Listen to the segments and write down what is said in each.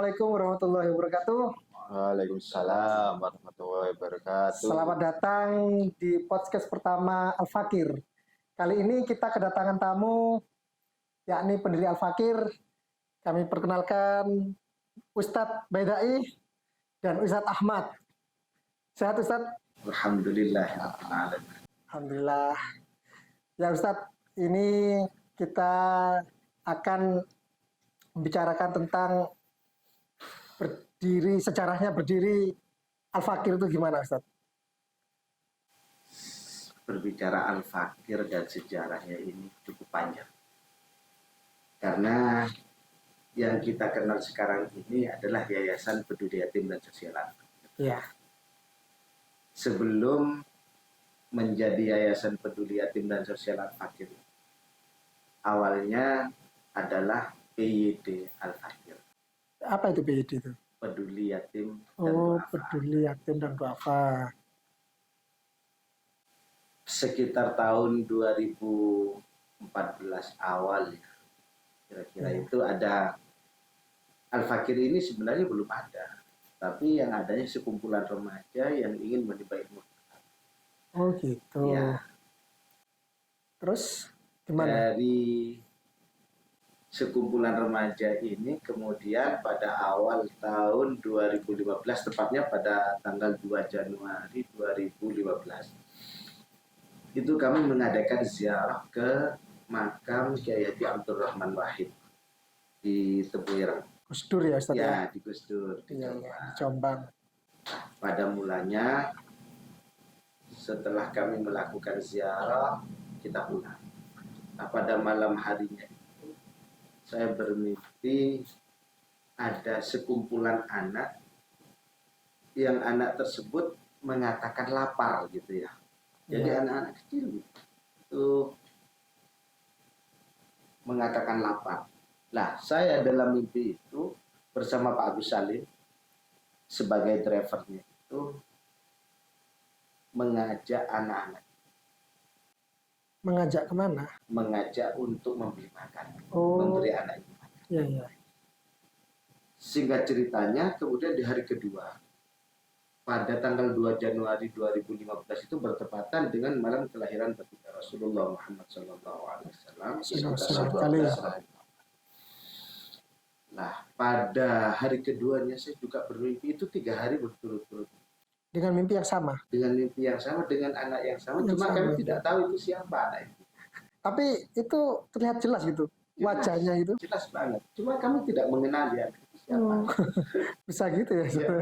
Assalamualaikum warahmatullahi wabarakatuh. Waalaikumsalam warahmatullahi wabarakatuh. Selamat datang di podcast pertama Al-Fakir. Kali ini kita kedatangan tamu, yakni pendiri Al-Fakir. Kami perkenalkan Ustadz Baidai dan Ustadz Ahmad. Sehat Ustadz? Alhamdulillah. Alhamdulillah. Ya Ustadz, ini kita akan membicarakan tentang sejarahnya berdiri Al-Fakir itu gimana Ustadz? Berbicara Al-Fakir dan sejarahnya ini cukup panjang. Karena yang kita kenal sekarang ini adalah Yayasan Peduli Yatim dan Sosial Al-Fakir. Ya. Sebelum menjadi Yayasan Peduli Yatim dan Sosial Al-Fakir, awalnya adalah PYD Al-Fakir. Apa itu PYD itu? Peduli Yatim dan Oh, Duafa. Peduli Yatim dan Duafa. Sekitar tahun 2014 awal ya, kira-kira itu ada Al-Fakir ini sebenarnya belum ada, tapi yang adanya sekumpulan remaja yang ingin menimba ilmu. Oh gitu. Ya, Terus gimana? dari sekumpulan remaja ini kemudian pada awal tahun 2015, tepatnya pada tanggal 2 Januari 2015, itu kami mengadakan ziarah ke makam Kiai Haji Abdurrahman Wahid di Tebuireng. Gus Dur ya Ustadz ya? Ya, di Gus Dur, di Iya, Jombang. di Jombang. Pada mulanya setelah kami melakukan ziarah, kita pulang. Nah, pada malam harinya itu saya bermimpi ada sekumpulan anak yang anak tersebut mengatakan lapar gitu ya. Jadi Ya. anak-anak kecil itu mengatakan lapar. Nah, saya dalam mimpi itu bersama Pak Agus Salim sebagai drivernya itu mengajak anak-anak, Mengajak kemana? mengajak untuk membeli makan, Oh, memberi anak itu makan. iya iya. Singkat ceritanya, kemudian di hari kedua, pada tanggal 2 Januari 2015 itu bertepatan dengan malam kelahiran baginda Rasulullah Muhammad SAW. Nah, pada hari keduanya saya juga bermimpi itu 3 hari berturut-turut. Dengan mimpi yang sama. Dengan mimpi yang sama, dengan anak yang sama, Yang cuma sama. kami tidak tahu itu siapa anak itu. Tapi itu terlihat jelas gitu. Wajahnya itu. Jelas banget. Cuma kami tidak mengenal dia itu siapa. Oh, bisa gitu ya. Ya.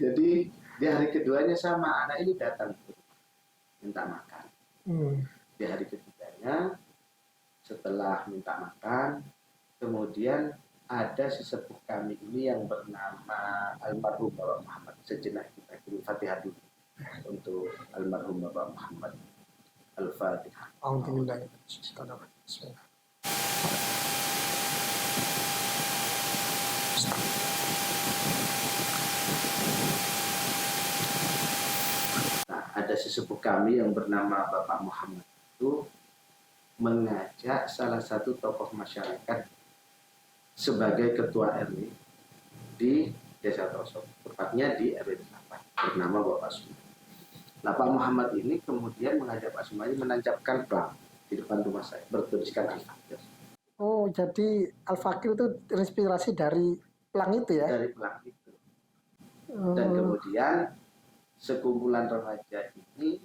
Jadi di hari keduanya sama anak ini datang minta makan. Di hari ketiganya setelah minta makan, kemudian ada sesepuh kami ini yang bernama almarhum Bapak Muhammad. Sejenak kita kirim Fatihah dulu untuk almarhum Bapak Muhammad. Al-Fatihah. Alhamdulillah. Bismillah. Nah, ada sesepuh kami yang bernama Bapak Muhammad itu mengajak salah satu tokoh masyarakat sebagai ketua RW di Desa Trosok, tepatnya di RW 8, bernama Bapak Suma. Nah, Pak Muhammad ini kemudian mengajak Pak Suma menancapkan plang di depan rumah saya, bertuliskan Al-Fakir. Oh, jadi Al-Fakir itu terinspirasi dari plang itu ya? Dari plang itu. Dan kemudian sekumpulan remaja ini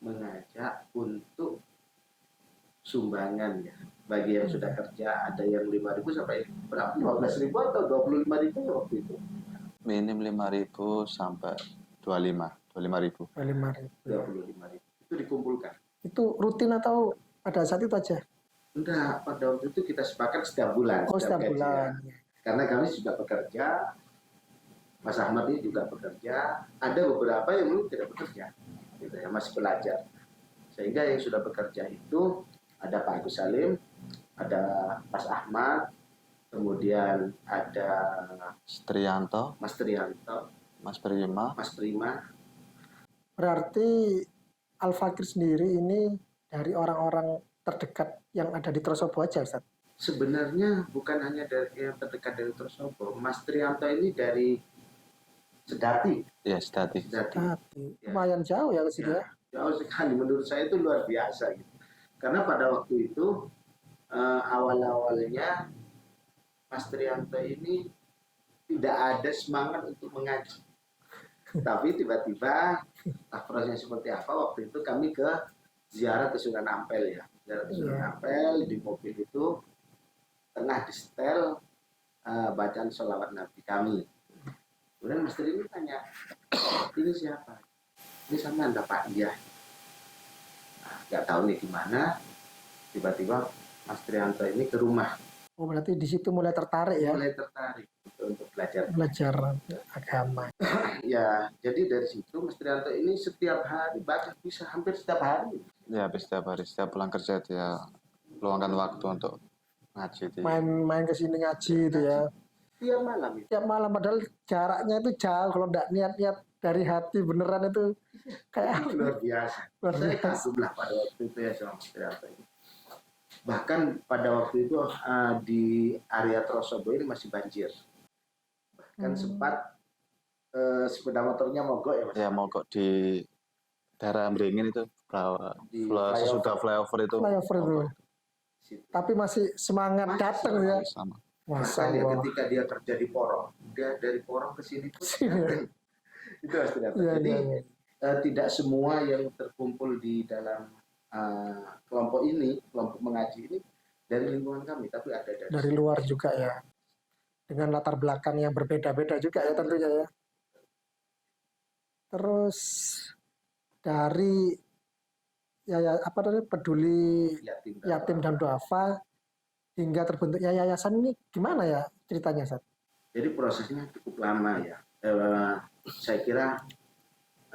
mengajak untuk sumbangan ya, bagi yang sudah kerja. Ada yang 5.000 sampai berapa? 15.000 atau 25.000 waktu itu? Minim 5.000 sampai 25.000. 25.000 itu dikumpulkan. Itu rutin atau pada saat itu aja? Enggak, pada waktu itu kita sepakat setiap bulan. Oh, setiap gajian. bulan. Karena kami juga bekerja, Mas Ahmad ini juga bekerja. Ada beberapa yang belum tidak bekerja, gitu ya, masih belajar. Sehingga yang sudah bekerja itu ada Pak Agus Salim, ada Mas Ahmad, kemudian ada Trianto, Mas Trianto, Mas Prima. Mas Prima. Berarti Al-Fakir sendiri ini dari orang-orang terdekat yang ada di Trosobo aja Ustaz? sebenarnya bukan hanya dari yang terdekat dari Trosobo. Mas Trianto ini dari Sedati. Ya, Sedati. Sedati. Hati. Ya. Lumayan jauh ya ke sini ya. Jauh sekali. Menurut saya itu luar biasa gitu. Karena pada waktu itu awal-awalnya Mas Trianto ini tidak ada semangat untuk mengaji. Tapi tiba-tiba prosesnya seperti apa, waktu itu kami ke ziarah ke Sunan Ampel ya. Ziarah ke Sunan Ampel, di mobil itu tengah di setel bacaan sholawat Nabi kami. Kemudian Mas Tri ini tanya, ini siapa? Ini sama Anda Pak? Iya. Nah, nggak tahu nih gimana, tiba-tiba Mas Trianto ini ke rumah. Oh, berarti di situ mulai tertarik ya, Mulai tertarik untuk belajar. agama. Ya, jadi dari situ Mas Trianto ini setiap hari, bahkan bisa hampir setiap hari. Ya, habis setiap hari, setiap pulang kerja dia luangkan waktu untuk ngaji. Main ke sini ngaji itu ya. Tiap malam itu. Tiap malam, padahal jaraknya itu jauh. Kalau enggak niat-niat dari hati beneran itu kayak Luar biasa. Luar Saya biasa. kagum lah pada waktu itu ya sama Mas Trianto ini. Bahkan pada waktu itu di area Trosobo ini masih banjir. Bahkan sempat sepeda motornya mogok ya Mas. Ya, mogok di daerah Beringin itu, Di sesudah flyover itu. flyover itu. Situ. Tapi masih semangat datang ya. Sama. Masa Bahkan ya Allah. ketika dia kerja di Porong, dia dari Porong ke sini pun Sini. itu Mas Trianto. Iya, Jadi iya, iya. tidak semua yang terkumpul di dalam kelompok ini, kelompok mengaji ini dari lingkungan kami, tapi ada Dari luar juga ya. Dengan latar belakang yang berbeda-beda juga ya tentunya ya. Terus dari apa namanya, peduli yatim dan duafa hingga terbentuknya yayasan ini gimana ya ceritanya, Sat? Jadi prosesnya cukup lama ya. Saya kira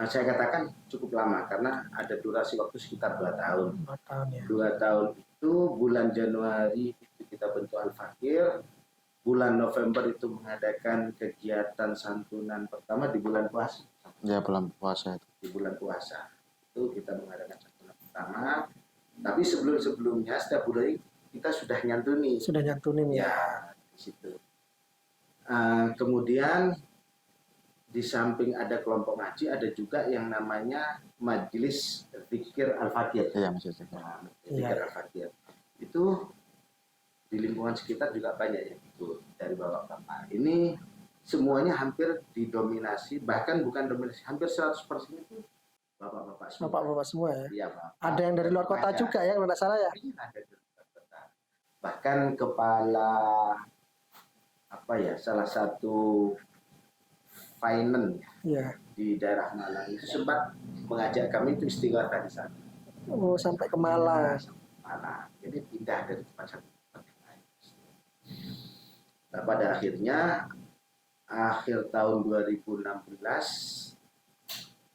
saya katakan cukup lama karena ada durasi waktu sekitar 2 tahun. 4 tahun ya. 2 tahun itu bulan Januari itu kita bentuk Al-Fakir. Bulan November itu mengadakan kegiatan santunan pertama di bulan puasa. Ya, bulan puasa itu. Di bulan puasa itu kita mengadakan santunan pertama. Tapi sebelum-sebelumnya setiap bulan kita sudah nyantuni. Sudah nyantunin ya. Ya, di situ. Kemudian di samping ada kelompok ngaji, ada juga yang namanya Majelis Zikir Al-Fakir. Iya, Mas Yusuf. Zikir Al-Fakir. Itu di lingkungan sekitar juga banyak ya, itu dari bapak-bapak. Ini semuanya hampir didominasi, bahkan bukan dominasi, hampir 100% itu bapak-bapak semua. Bapak-bapak semua ya. Iya, Pak. Ada yang dari luar kota juga ya kalau nggak salah ya. Iya, ada dari luar kota. Bahkan kepala salah satu finance Iya. di daerah Malang itu sempat mengajak kami itu istighothah di sana. Oh, sampai ke Malang. Malang. Jadi pindah dari tempat satu ke tempat yang lain. Nah, pada akhirnya akhir tahun 2016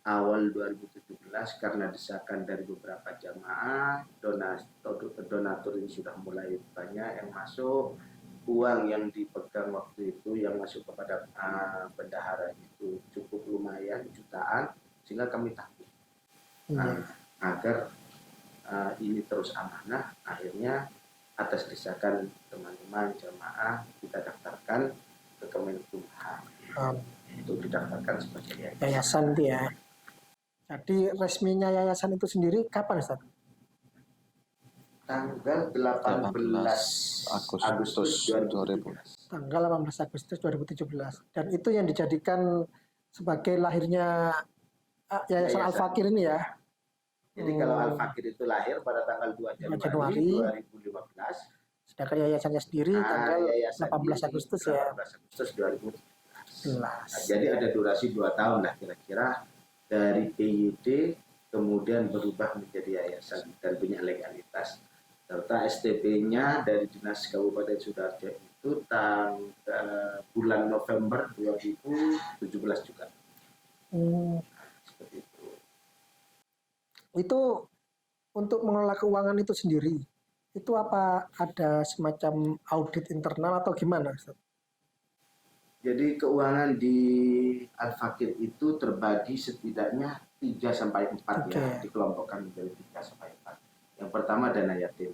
awal 2017 karena desakan dari beberapa jamaah, donatur ini sudah mulai banyak yang masuk, uang yang dipegang waktu itu yang masuk kepada bendahara itu cukup lumayan jutaan, sehingga kami takut agar ini terus amanah. Akhirnya atas desakan teman-teman jamaah kita daftarkan ke Kemenkumham untuk didaftarkan sebagai Yayasan itu ya. Jadi resminya yayasan itu sendiri kapan, Ustaz? Tanggal 18 Agustus 2017. Tanggal 18 Agustus 2017. Dan itu yang dijadikan sebagai lahirnya Yayasan Al-Fakir ini ya. Jadi kalau Al-Fakir itu lahir pada tanggal 2 Januari 2015. Sedangkan yayasannya sendiri tanggal 18 Agustus ya. 18 Agustus 2017. Jadi ada durasi 2 tahun lah kira-kira dari PYD kemudian berubah menjadi yayasan dan punya legalitas. Serta STP-nya dari Dinas Kabupaten Sidoarjo itu bulan November 2017 juga. Seperti itu. Itu untuk mengelola keuangan itu sendiri, itu apa ada semacam audit internal atau gimana, Ustaz? Jadi keuangan di Al-Fakir itu terbagi setidaknya 3-4 ya, dikelompokkan menjadi 3-4. Yang pertama dana yatim.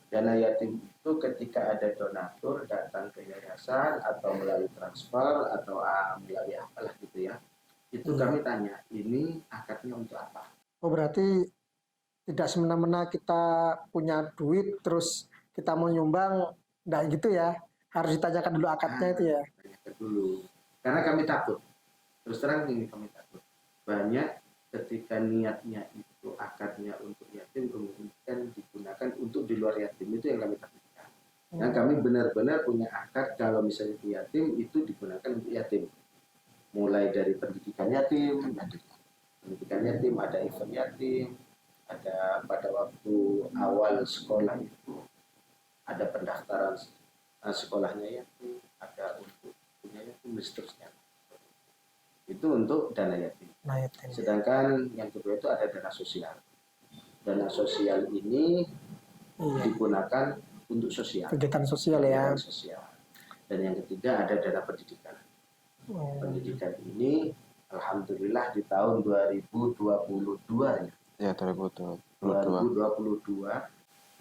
Dana yatim itu ketika ada donatur datang ke yayasan atau melalui transfer atau melalui apalah gitu ya, itu kami tanya, ini akadnya untuk apa? Oh, berarti tidak semena-mena kita punya duit terus kita mau nyumbang, enggak gitu ya. Harus ditanyakan dulu akadnya itu ya. Tanyakan dulu. Karena kami takut. Terus terang ini kami takut. Banyak ketika niatnya itu akadnya untuk yatim kemudian digunakan untuk di luar yatim, itu yang kami takutkan. Yang kami benar-benar punya akad kalau misalnya di yatim itu digunakan untuk yatim. Mulai dari pendidikan yatim, ada event yatim, ada pada waktu awal sekolah itu ada pendaftaran sekolahnya yatim, ada untuk punya yatim dan seterusnya. Itu untuk dana yatim. Sedangkan yang kedua itu ada dana sosial. Dana sosial ini digunakan untuk sosial. Kegiatan sosial ya. Sosial. Dan yang ketiga ada dana pendidikan. Pendidikan ini alhamdulillah di tahun 2022 ya. Ya, 2022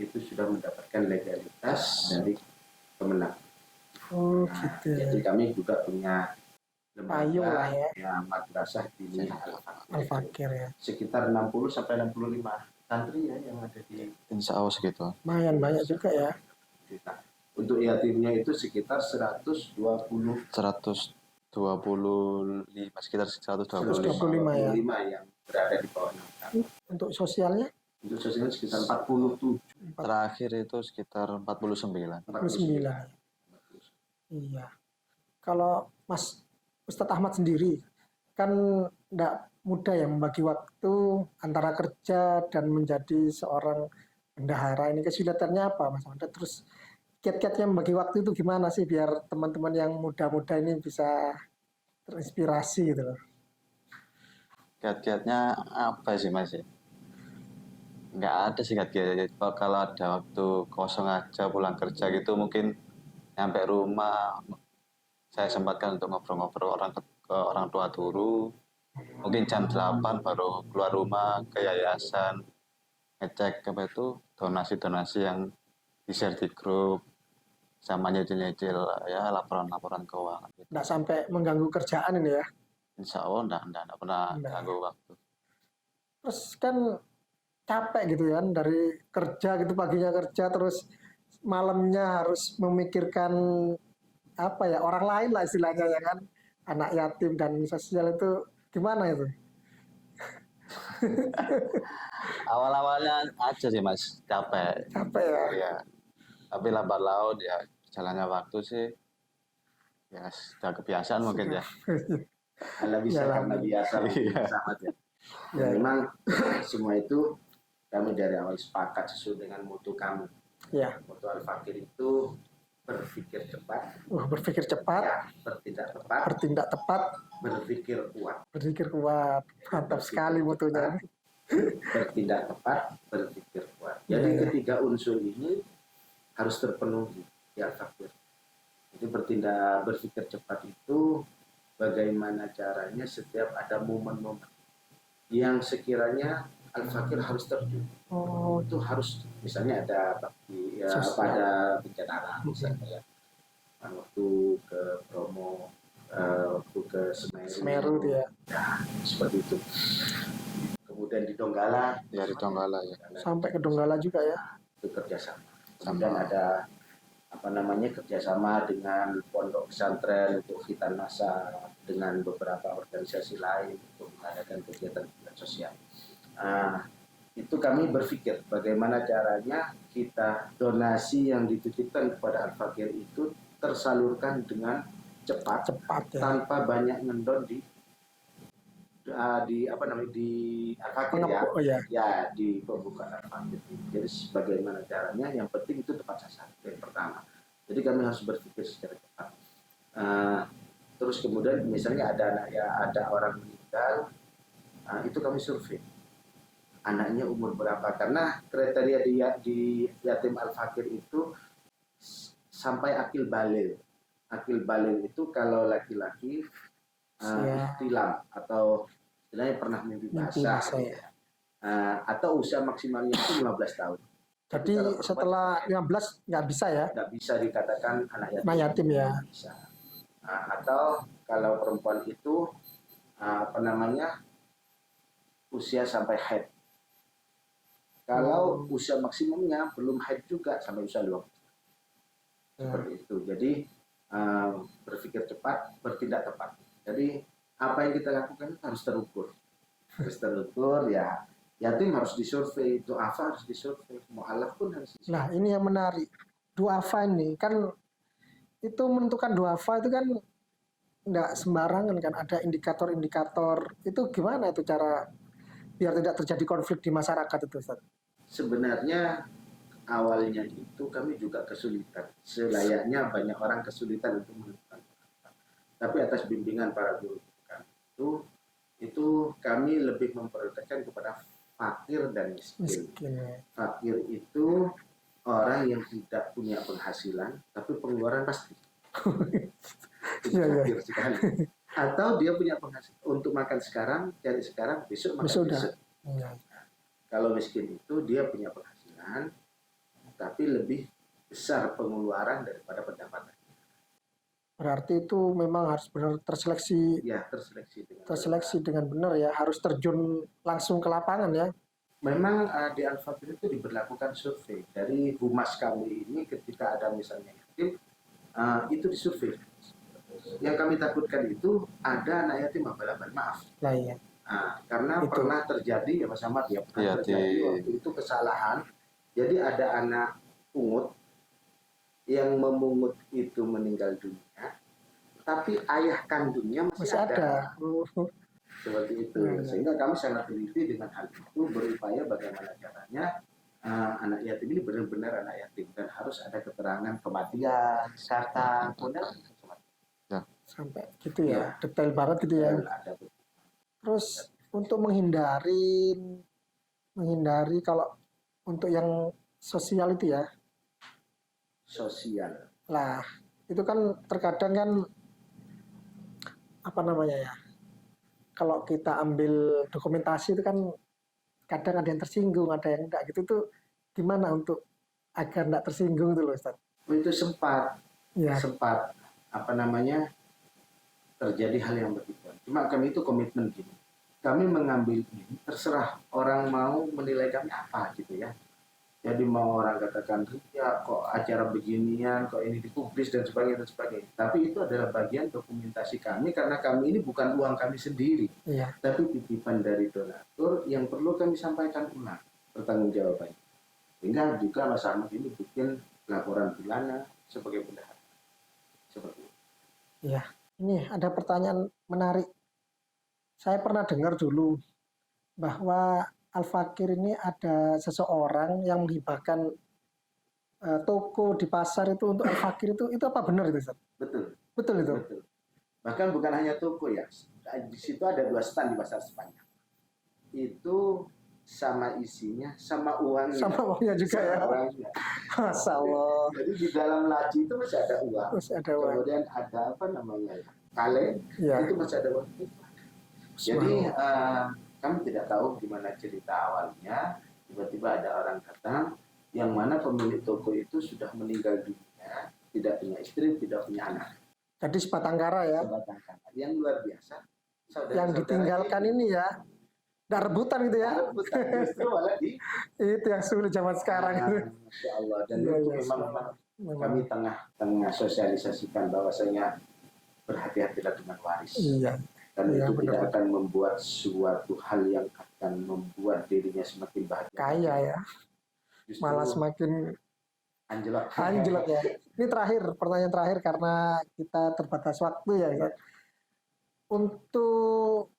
itu sudah mendapatkan legalitas dari Kemenang. Oh, gitu. Jadi kami juga punya Payung lah ya. Madrasah di Al-Fakir ya. Sekitar 60 sampai 65 santri ya yang ada di insya Allah segitu. Lumayan banyak juga ya. Untuk yatimnya itu sekitar 125 sekitar 125 ya. yang berada di bawah 6 tahun. Untuk sosialnya? Untuk sosialnya sekitar 47. Terakhir itu sekitar 49. 49. Iya. Kalau Mas Ustadz Ahmad sendiri kan tidak mudah ya membagi waktu antara kerja dan menjadi seorang bendahara. Ini kesulitannya apa, Mas Ahmad? Terus kiat-kiatnya membagi waktu itu gimana sih biar teman-teman yang muda-muda ini bisa terinspirasi gitu loh? Kiat-kiatnya apa sih Mas? Nggak ada sih kiat-kiat. Kalau ada waktu kosong aja pulang kerja gitu mungkin nyampe rumah saya sempatkan untuk ngobrol-ngobrol ke orang tua dulu. Mungkin jam 8 baru keluar rumah ke yayasan ngecek apa itu donasi-donasi yang di-share di grup sama nyicil-nyicil ya laporan-laporan keuangan gitu. Nggak sampai mengganggu kerjaan ini ya? Insya Allah enggak pernah ganggu waktu. Terus kan capek gitu kan dari kerja gitu, paginya kerja terus malamnya harus memikirkan apa ya, orang lain lah istilahnya ya kan, anak yatim dan sosial itu gimana itu? Awal-awalnya aja sih Mas, capek Ya. ya. Tapi lambat laun ya jalannya waktu sih ya sudah kebiasaan mungkin ya. Kalau bisa karena biasa sangat ya. Memang semua itu kami dari awal sepakat sesuai dengan mutu kami. Ya. Mutu Al-Fakir itu berpikir cepat. Berpikir cepat. Ya, bertindak tepat. Berpikir kuat. Mantap sekali mutunya. Bertindak tepat, berpikir kuat. Jadi ketiga unsur ini harus terpenuhi di Al-Fakir. Jadi berpikir cepat itu bagaimana caranya setiap ada momen-momen yang sekiranya Al-Fakir harus terjun. Itu harus, misalnya ada pada bencana alam misalnya ya. Waktu ke Bromo, waktu ke Semeru ya. Seperti itu. Kemudian di Donggala. Ya di Donggala ya. Sampai ke Donggala juga ya. Itu kerjasama. Kemudian ada kerjasama dengan pondok pesantren untuk khitan masa dengan beberapa organisasi lain untuk mengadakan kegiatan sosial. Itu kami berpikir bagaimana caranya kita donasi yang dititipkan kepada Al-Fakir itu tersalurkan dengan cepat ya. Tanpa banyak ngendon di Al-Fakir ya di pembukaan Al-Fakir. Jadi bagaimana caranya, yang penting itu tepat sasaran yang pertama. Jadi kami harus berpikir secara cepat. Terus kemudian misalnya ada orang meninggal, itu kami survei anaknya umur berapa, karena kriteria di yatim Al-Fakir itu sampai akil balil. Akil balil itu kalau laki-laki ihtilam atau istilahnya pernah mimpi basah ya. Atau usia maksimalnya itu 15 tahun. Jadi kalau perempuan setelah 15 nggak bisa ya, nggak bisa dikatakan anak yatim. anak yatim ya. Nggak bisa. Nah, atau kalau perempuan itu apa namanya usia sampai haid. Kalau usia maksimumnya belum haid juga sampai usia 20. Seperti itu. Jadi berpikir cepat, bertindak tepat. Jadi apa yang kita lakukan harus terukur. Harus terukur ya. Yatim harus disurvei, du'afa harus disurvei, mu'alaf pun harus disurvei. Nah, ini yang menarik. Du'afa ini kan itu menentukan du'afa itu kan nggak sembarangan kan, ada indikator-indikator. Itu gimana itu cara biar tidak terjadi konflik di masyarakat itu, Ustaz? Sebenarnya awalnya itu kami juga kesulitan. Selayaknya banyak orang kesulitan untuk menentukan. Tapi atas bimbingan para guru kami itu kami lebih memprioritaskan kepada fakir dan miskin. Fakir itu orang yang tidak punya penghasilan tapi pengeluaran pasti. Fakir sekali. Atau dia punya penghasilan untuk makan sekarang, cari sekarang, besok makan besok. Kalau miskin itu dia punya penghasilan tapi lebih besar pengeluaran daripada pendapatan. Berarti itu memang harus benar terseleksi. Ya, terseleksi dengan benar ya, harus terjun langsung ke lapangan ya. Memang di Al-Fakir itu diberlakukan survei dari humas kami ini ketika ada misalnya yatim itu disurvei. Yang kami takutkan itu ada anak yatim abal-abal, maaf. Nah, iya. Karena itu pernah terjadi ya Mas Ahmad ya, pernah terjadi waktu itu kesalahan. Jadi ada anak pungut yang memungut itu meninggal dunia, tapi ayah kandungnya masih ada. Seperti itu. Sehingga kami sangat teliti dengan hal itu, berupaya bagaimana caranya anak yatim ini benar-benar anak yatim dan harus ada keterangan kematian serta kemudian sampai gitu ya, detail banget gitu ya. Terus untuk menghindari kalau untuk yang sosial itu ya. Sosial. Lah, itu kan terkadang kan apa namanya ya? Kalau kita ambil dokumentasi itu kan kadang ada yang tersinggung, ada yang enggak gitu, tuh gimana untuk agar enggak tersinggung itu loh, Ustaz? Itu sempat apa namanya terjadi hal yang begitu. Cuma kami itu komitmen gini. Kami mengambil ini terserah orang mau menilai kami apa gitu ya. Jadi mau orang katakan ya kok acara beginian, kok ini dipublis dan sebagainya. Tapi itu adalah bagian dokumentasi kami karena kami ini bukan uang kami sendiri, tapi titipan dari donatur yang perlu kami sampaikan ulang pertanggungjawabannya. Sehingga juga Mas Ahmad ini bikin laporan bulanan sebagai bendahara. Seperti itu. Iya, ini ada pertanyaan menarik. Saya pernah dengar dulu bahwa Al-Fakir ini ada seseorang yang menghibahkan toko di pasar itu untuk Al-Fakir itu apa benar itu, Ustaz? Betul itu. Betul. Bahkan bukan hanya toko ya. Di situ ada 2 stand di pasar Sepanjang. Itu sama isinya, sama uangnya. Sama uangnya juga ya. Masya Allah. Jadi di dalam laci itu masih ada uang. Kemudian ada apa namanya ya? Kaleng. Itu masih ada uang. Jadi kami tidak tahu gimana cerita awalnya, tiba-tiba ada orang datang yang mana pemilik toko itu sudah meninggal dunia, tidak punya istri, tidak punya anak. Jadi sebatang kara ya. Sebatang kara. Yang luar biasa. Yang ditinggalkan ini ya, nggak rebutan gitu ya. Rebutan justru malah itu yang sulit zaman sekarang. Masya Allah. Dan itu memang kami tengah sosialisasikan bahwasanya berhati-hatilah dengan waris. Iya. Dan itu tidak akan membuat suatu hal yang akan membuat dirinya semakin bahagia. Kaya ya. Justru malah semakin anjlok ya. Ini pertanyaan terakhir karena kita terbatas waktu ya. Untuk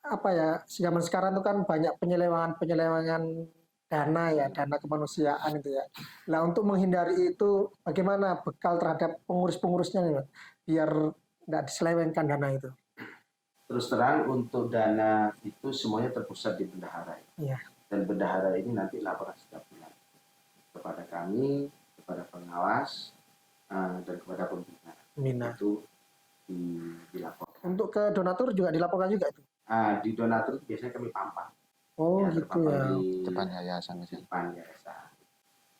apa ya, zaman sekarang itu kan banyak penyelewangan dana ya, dana kemanusiaan itu ya. Nah, untuk menghindari itu bagaimana bekal terhadap pengurus-pengurusnya nih, biar tidak diselewengkan dana itu? Terus terang untuk dana itu semuanya terpusat di bendahara. Iya. Dan bendahara ini nanti laporan setiap bulan kepada kami, kepada pengawas, dan kepada pembina. Itu dilaporkan. Untuk ke donatur juga dilaporkan juga itu? Di donatur biasanya kami pampang. Oh ya, gitu ya. Depan yayasan. Depan yayasan.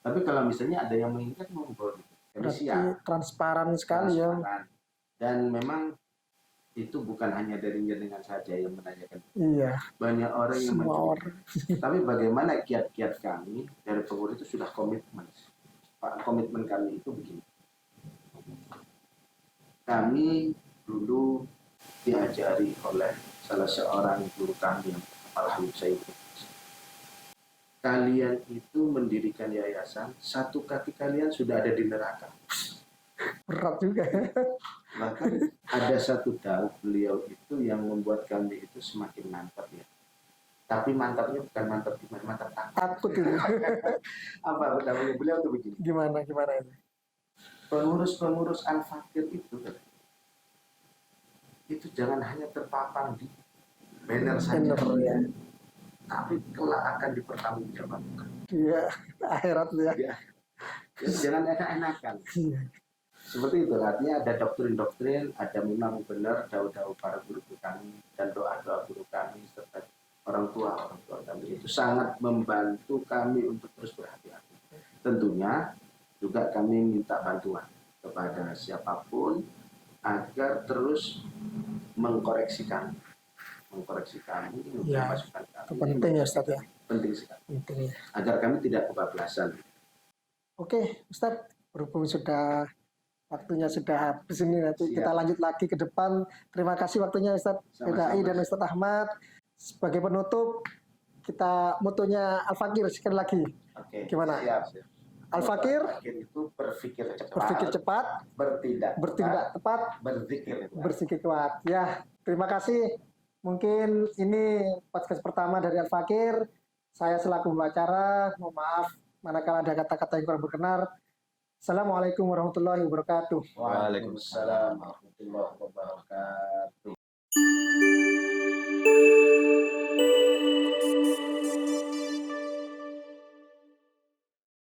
Tapi kalau misalnya ada yang menginginkan monggo, kami Berarti siap. transparan sekali ya. Transparan. Dan memang itu bukan hanya dari jenengan saja yang menanyakan. Iya, Banyak orang yang semua mencuri. orang. Tapi bagaimana kiat-kiat kami dari pengurus itu sudah komitmen. Pak, komitmen kami itu begini. Kami dulu diajari oleh salah seorang guru kami yang Al-Habib Sayyid. Kalian itu mendirikan yayasan, satu kaki kalian sudah ada di neraka. Berat juga. Bahkan ada satu daud beliau itu yang membuat kami itu semakin mantap ya. Tapi mantapnya bukan mantap gimana, mantap takut. Takut ini. Apa namanya beliau tuh begini. Gimana itu? Pengurus-pengurus Al-Fakir itu jangan hanya terpapang di banner saja, Bener ya. tapi kelak akan dipertanggungjawabkan. Iya, akhirat ya. Ya. Jadi jangan enak-enakan. Iya. Seperti itu, artinya ada doktrin-doktrin, ada memang benar daud-daud para guru kami dan doa-doa guru kami serta orang tua kami itu sangat membantu kami untuk terus berhati-hati. Tentunya juga kami minta bantuan kepada siapapun agar terus mengkoreksi kami, Ya, masukan itu kami. penting ya Ustadz ya. Penting sekali. Penting ya. Agar kami tidak kebablasan. Oke, Ustadz, berhubung sudah waktunya sudah habis ini, nanti Siap. kita lanjut lagi ke depan. Terima kasih waktunya Ustadz Sama-sama. PDAI dan Ustadz Ahmad. Sebagai penutup, kita mutunya Al-Fakir sekali lagi. Oke. Gimana? Siap. Al-Fakir Itu berpikir cepat, berpikir cepat, bertindak tepat, berzikir. bersikap kuat. Ya, terima kasih. Mungkin ini podcast pertama dari Al-Fakir. Saya selaku pembicara, mohon maaf manakala ada kata-kata yang kurang berkenan. Assalamualaikum warahmatullahi wabarakatuh. Waalaikumsalam warahmatullahi wabarakatuh.